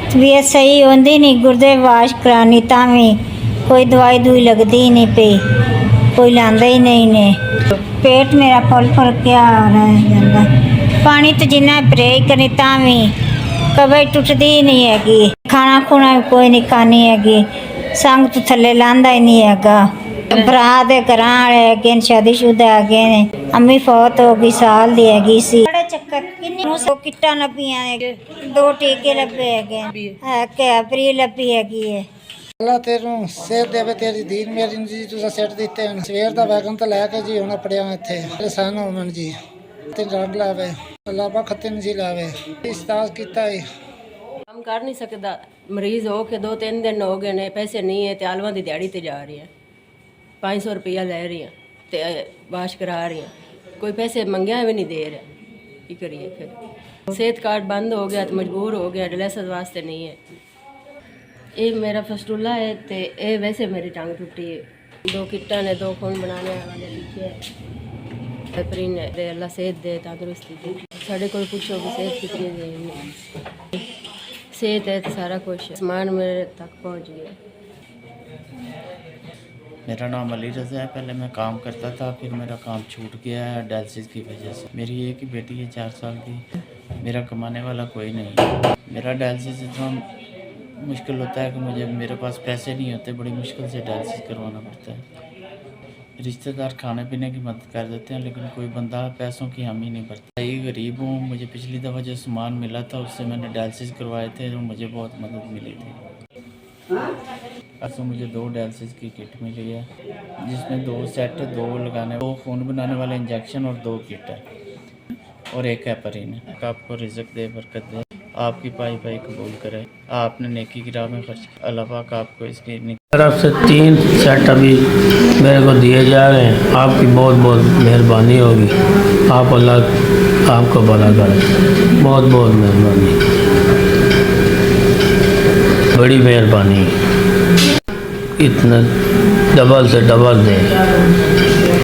तबीयत सही होंदी नहीं, गुर्दे वाश करानी तावी कोई दवाई दुई लगती ही नहीं पई, कोई लांदा ही नहीं ने। पेट मेरा फुल फुल क्या रह जाता, पानी तो जिन्ना परहेज करी तावी कबर टुटदी ही नहीं हैगी, खाना खुना भी कोई नहीं खानी हैगी, संग तो थले लांदा ही नहीं हैगा। भरा दे घरां वाले हैगे, शादीशुदा हैगे ने, अम्मी फौत हो गई साल दी हैगी सी। बड़े चक्कर किन्नी किट्टां लब्भियां ने, 2 टीके लब्भे हैगे है के फ्री लब्भी हैगी है। अल्लाह तेरू सेहत देवे, तेरी दीन मेरी जी तुसा सेट दिते हैं। सवेर दा वैगन तो लैके जी हुण पड़िया इत्थे परेशान होवन जी, ते रंग लावे अल्लाह पा खत्ते नहीं लावे। इस्ताज कीता है, काम कर नहीं सकता, मरीज हो के 2-3 दिन हो गए ने, पैसे नहीं है, आलवा की दिहाड़ी ते जा रही है, 500 रुपया ले रही हैं ते वाश करा रही हैं, कोई पैसे मंगया भी नहीं दे रहा, की करिए फिर। सेहत कार्ड बंद हो गया तो मजबूर हो गया, डायलिसिस वास्ते नहीं है। ये मेरा फस्टूला है तो ये वैसे मेरी टांग टूटी है, 2 किट्टा ने, 2 खून बनाने वाले लिखे है, अल्लाह सेहत दे, तंदुरुस्ती दे। साढ़े को पूछो कि सेहत कितनी दे, सेहत है तो सारा कुछ, सामान मेरे तक पहुँच गया। मेरा नाम अली रज़ा है। पहले मैं काम करता था, फिर मेरा काम छूट गया है डायलिसिस की वजह से। मेरी एक ही बेटी है 4 साल की, मेरा कमाने वाला कोई नहीं। मेरा डायलिसिस इतना मुश्किल होता है कि मेरे पास पैसे नहीं होते, बड़ी मुश्किल से डायलिसिस करवाना पड़ता है। रिश्तेदार खाने पीने की मदद कर देते हैं, लेकिन कोई बंदा पैसों की हामी नहीं भरता। ये गरीब हूँ, मुझे पिछली दफ़ा जो सामान मिला था उससे मैंने डायलिसिस करवाए थे, तो मुझे बहुत मदद मिली थी। तो मुझे 2 डायलिसिस की किट मिली है, जिसमें 2 सेट, 2 लगाने, 2 खून बनाने वाले इंजेक्शन और 2 किट है और 1 हेपरिन है। आपको रिज़्क दे, बरकत दे, आपकी पाई पाई कबूल करे, आपने नेकी की राह में खर्च किया, अल्लाह पाक आपको इसकी तरफ से 3 सेट अभी मेरे को दिए जा रहे हैं। आपकी बहुत बहुत मेहरबानी होगी, आप अल्लाह आपको भला करे, बहुत बहुत मेहरबानी, बड़ी मेहरबानी, इतना डबल से डबल दे।